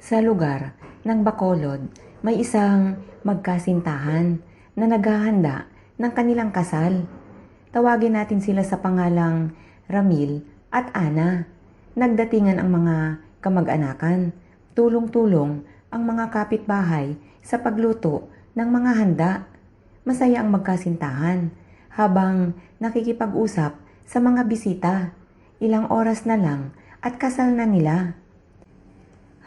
Sa lugar ng Bacolod, may isang magkasintahan na naghahanda ng kanilang kasal. Tawagin natin sila sa pangalang Ramil at Ana. Nagdatingan ang mga kamag-anakan. Tulong-tulong ang mga kapitbahay sa pagluto ng mga handa. Masaya ang magkasintahan habang nakikipag-usap sa mga bisita. Ilang oras na lang at kasal na nila.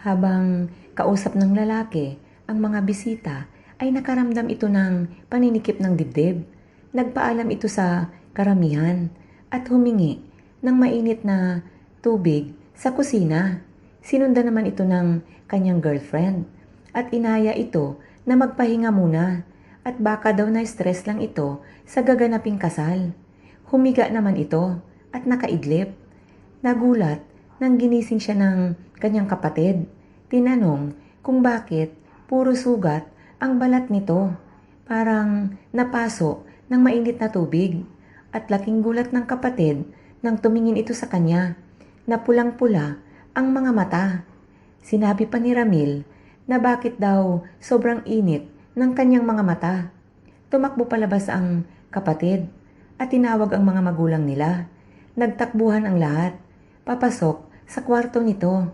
Habang kausap ng lalaki ang mga bisita ay nakaramdam ito ng paninikip ng dibdib. Nagpaalam ito sa karamihan at humingi ng mainit na tubig sa kusina. Sinundan naman ito ng kanyang girlfriend at inaya ito na magpahinga muna at baka daw na-stress lang ito sa gaganaping kasal. Humiga naman ito at nakaidlip. Nagulat nang ginising siya ng kanyang kapatid. Tinanong kung bakit puro sugat ang balat nito. Parang napaso ng mainit na tubig. At laking gulat ng kapatid nang tumingin ito sa kanya na pulang-pula ang mga mata. Sinabi pa ni Ramil na bakit daw sobrang init ng kanyang mga mata. Tumakbo palabas ang kapatid at tinawag ang mga magulang nila. Nagtakbuhan ang lahat, papasok sa kwarto nito.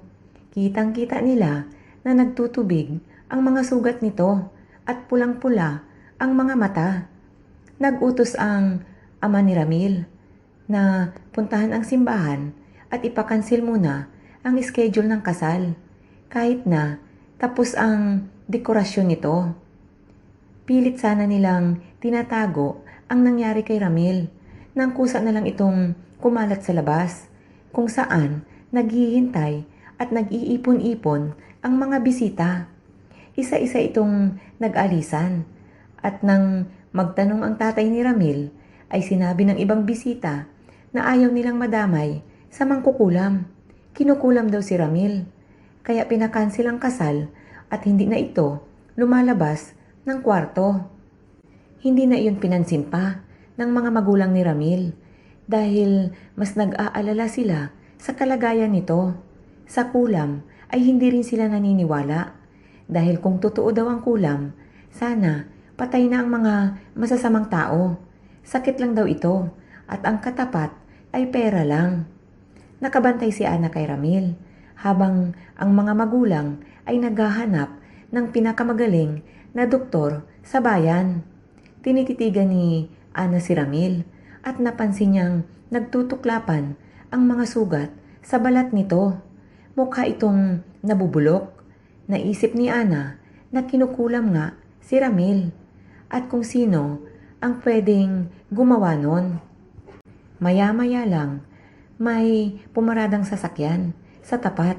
Kitang-kita nila na nagtutubig ang mga sugat nito at pulang-pula ang mga mata. Nagutos ang ama ni Ramil na puntahan ang simbahan at ipakansil muna ang schedule ng kasal kahit na tapos ang dekorasyon nito. Pilit sana nilang tinatago ang nangyari kay Ramil nang kusa na lang itong kumalat sa labas kung saan naghihintay at nag-iipon-ipon ang mga bisita. Isa-isa itong nag-alisan at nang magtanong ang tatay ni Ramil ay sinabi ng ibang bisita na ayaw nilang madamay sa mangkukulam. Kinukulam daw si Ramil kaya pinakansil ang kasal at hindi na ito lumalabas ng kwarto. Hindi na iyon pinansin pa ng mga magulang ni Ramil dahil mas nag-aalala sila sa kalagayan nito. Sa kulam ay hindi rin sila naniniwala dahil kung totoo daw ang kulam, sana patay na ang mga masasamang tao. Sakit lang daw ito at ang katapat ay pera lang. Nakabantay si Ana kay Ramil habang ang mga magulang ay naghahanap ng pinakamagaling na doktor sa bayan. Tinititigan ni Ana si Ramil at napansin niyang nagtutuklapan ang mga sugat sa balat nito. Mukha itong nabubulok. Naisip ni Ana na kinukulam nga si Ramil at kung sino ang pwedeng gumawa nun. Maya-maya lang, may pumaradang sasakyan sa tapat.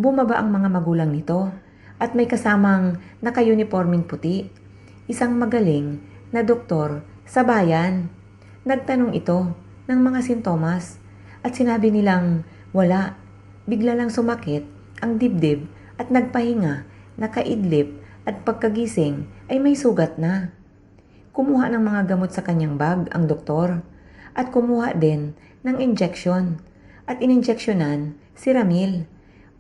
Bumaba ang mga magulang nito at may kasamang naka-uniforming puti. Isang magaling na doktor sa bayan. Nagtanong ito ng mga sintomas at sinabi nilang wala. Bigla lang sumakit ang dibdib at nagpahinga, nakaidlip at pagkagising ay may sugat na. Kumuha ng mga gamot sa kanyang bag ang doktor at kumuha din ng injection at ininjeksyonan si Ramil.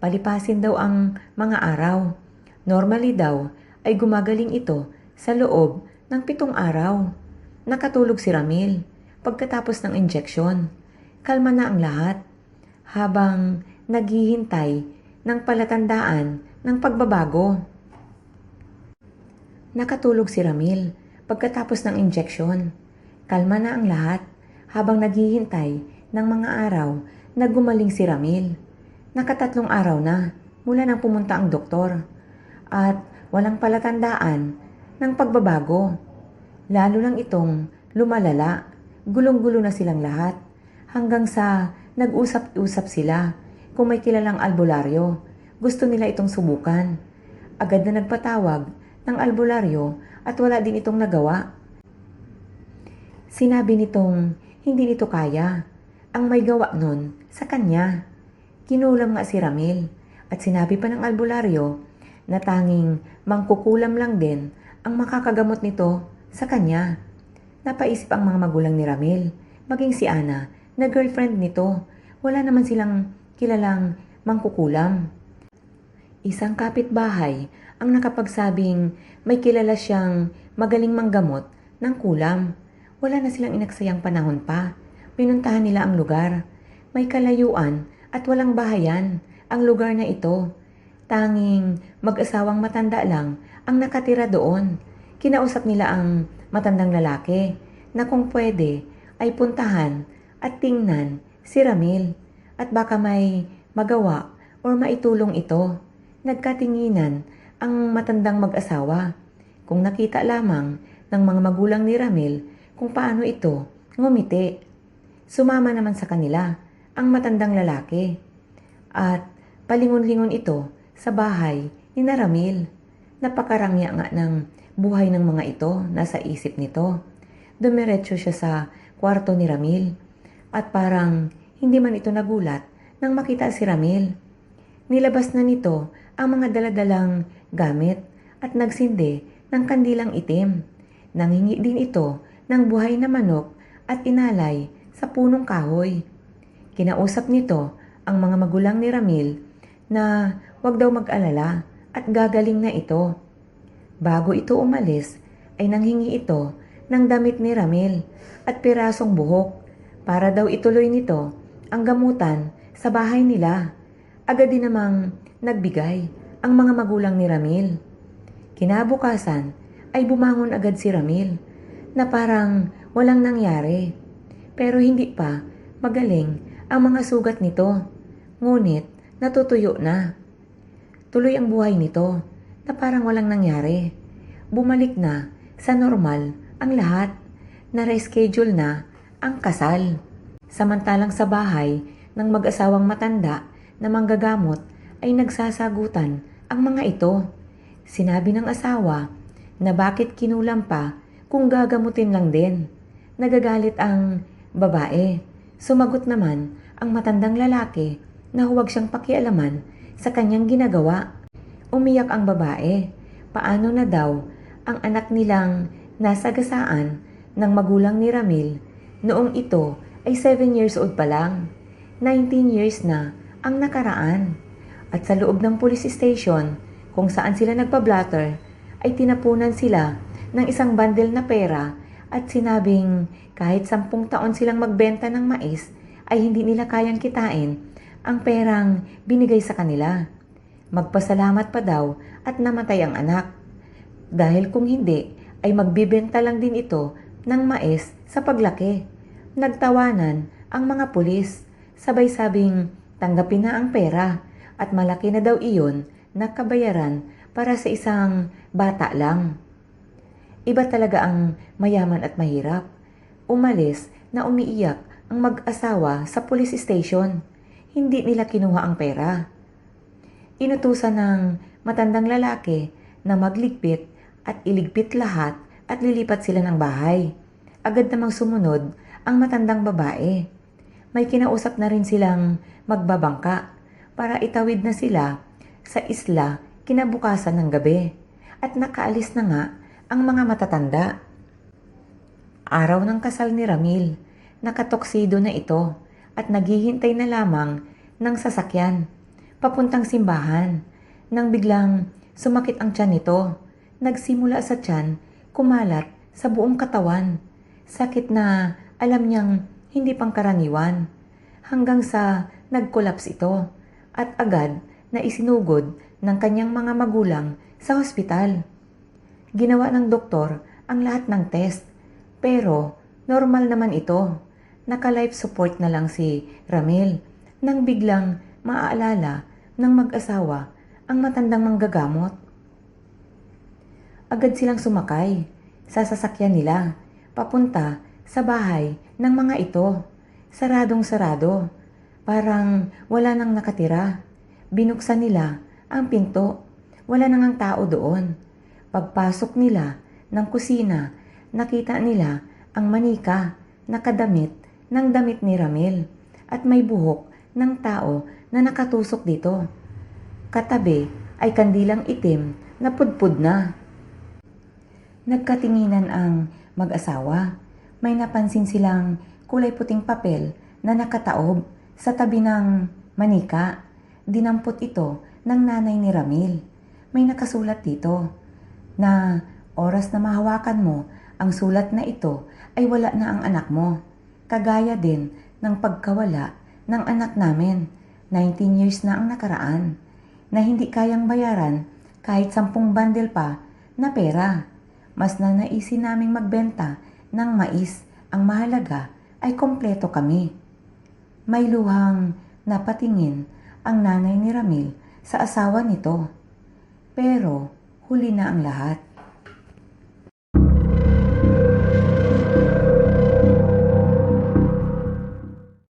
Palipasin daw ang mga araw. Normally daw ay gumagaling ito sa loob ng 7 araw. Nakatulog si Ramil pagkatapos ng injeksyon. Kalma na ang lahat habang naghihintay ng palatandaan ng pagbabago. Nakatulog si Ramil pagkatapos ng injeksyon. Kalma na ang lahat habang naghihintay ng mga araw na gumaling si Ramil. Nakatatlong araw na mula nang pumunta ang doktor at walang palatandaan ng pagbabago. Lalo lang itong lumalala. Gulong-gulo na silang lahat hanggang sa nag-usap-usap sila kung may kilalang albularyo. Gusto nila itong subukan. Agad na nagpatawag ng albularyo at wala din itong nagawa. Sinabi nitong hindi nito kaya. Ang may gawa nun sa kanya. Kinulam nga si Ramil at sinabi pa ng albularyo na tanging mangkukulam lang din ang makakagamot nito sa kanya. Napaisip ang mga magulang ni Ramil, maging si Ana na girlfriend nito. Wala naman silang kilalang mangkukulam. Isang kapitbahay ang nakapagsabing may kilala siyang magaling manggamot ng kulam. Wala na silang inaksayang panahon pa. Pinuntahan nila ang lugar. May kalayuan at walang bahayan ang lugar na ito. Tanging mag-asawang matanda lang ang nakatira doon. Kinausap nila ang matandang lalaki na kung pwede ay puntahan at tingnan si Ramil at baka may magawa o maitulong ito. Nagkatinginan ang matandang mag-asawa kung nakita lamang ng mga magulang ni Ramil kung paano ito ngumiti. Sumama naman sa kanila ang matandang lalaki at palingon-lingon ito sa bahay ni Ramil. Napakarangya nga ng buhay ng mga ito nasa isip nito. Dumiretso siya sa kwarto ni Ramil at parang hindi man ito nagulat nang makita si Ramil. Nilabas na nito ang mga daladalang gamit at nagsindi ng kandilang itim. Nanghingi din ito ng buhay na manok at inalay sa punong kahoy. Kinausap nito ang mga magulang ni Ramil na wag daw mag-alala at gagaling na ito. Bago ito umalis ay nanghingi ito ng damit ni Ramil at pirasong buhok para daw ituloy nito ang gamutan sa bahay nila. Agad din namang nagbigay ang mga magulang ni Ramil. Kinabukasan ay bumangon agad si Ramil na parang walang nangyari. Pero hindi pa magaling ang mga sugat nito. Ngunit natutuyo na. Tuloy ang buhay nito na parang walang nangyari. Bumalik na sa normal ang lahat. Na-reschedule na ang kasal. Samantalang sa bahay ng mag-asawang matanda na manggagamot ay nagsasagutan ang mga ito. Sinabi ng asawa na bakit kinulam pa kung gagamutin lang din. Nagagalit ang babae. Sumagot naman ang matandang lalaki na huwag siyang pakialaman sa kanyang ginagawa. Umiyak ang babae. Paano na daw ang anak nilang nasagasaan ng magulang ni Ramil noong ito ay 7 years old pa lang. 19 years na ang nakaraan. At sa loob ng police station kung saan sila nagpa-blatter ay tinapunan sila ng isang bundle na pera at sinabing kahit 10 taon silang magbenta ng mais ay hindi nila kayang kitain ang perang binigay sa kanila. Magpasalamat pa daw at namatay ang anak. Dahil kung hindi ay magbibenta lang din ito ng mais sa paglaki. Nagtawanan ang mga pulis. Sabay sabing tanggapin na ang pera at malaki na daw iyon na kabayaran para sa isang bata lang. Iba talaga ang mayaman at mahirap. Umalis na umiiyak ang mag-asawa sa police station. Hindi nila kinuha ang pera. Inutusan ng matandang lalaki na magligpit at iligpit lahat at lilipat sila ng bahay. Agad namang sumunod ang matandang babae. May kinausap na rin silang magbabangka para itawid na sila sa isla kinabukasan ng gabi at nakaalis na nga ang mga matatanda. Araw ng kasal ni Ramil, nakatoksido na ito at naghihintay na lamang ng sasakyan papuntang simbahan nang biglang sumakit ang tiyan nito. Nagsimula sa tiyan, kumalat sa buong katawan. Sakit na alam niyang hindi pangkaraniwan hanggang sa nag-collapse ito at agad na isinugod ng kanyang mga magulang sa ospital. Ginawa ng doktor ang lahat ng test pero normal naman ito. Naka-life support na lang si Ramil nang biglang maaalala ng mag-asawa ang matandang manggagamot. Agad silang sumakay sa sasakyan nila papunta sa bahay ng mga ito. Saradong-sarado. Parang wala nang nakatira. Binuksan nila ang pinto. Wala nang ang tao doon. Pagpasok nila ng kusina, nakita nila ang manika nakadamit ng damit ni Ramil at may buhok ng tao na nakatusok dito. Katabi ay kandilang itim na pudpud na. Nagkatinginan ang mag-asawa. May napansin silang kulay puting papel na nakataob sa tabi ng manika. Dinampot ito ng nanay ni Ramil. May nakasulat dito na oras na mahawakan mo ang sulat na ito ay wala na ang anak mo. Kagaya din ng pagkawala ng anak namin. 19 years na ang nakaraan na hindi kayang bayaran kahit 10 bundle pa na pera. Mas na naisin naming magbenta ng mais. Ang mahalaga ay kompleto kami. May luhang napatingin ang nanay ni Ramil sa asawa nito. Pero huli na ang lahat.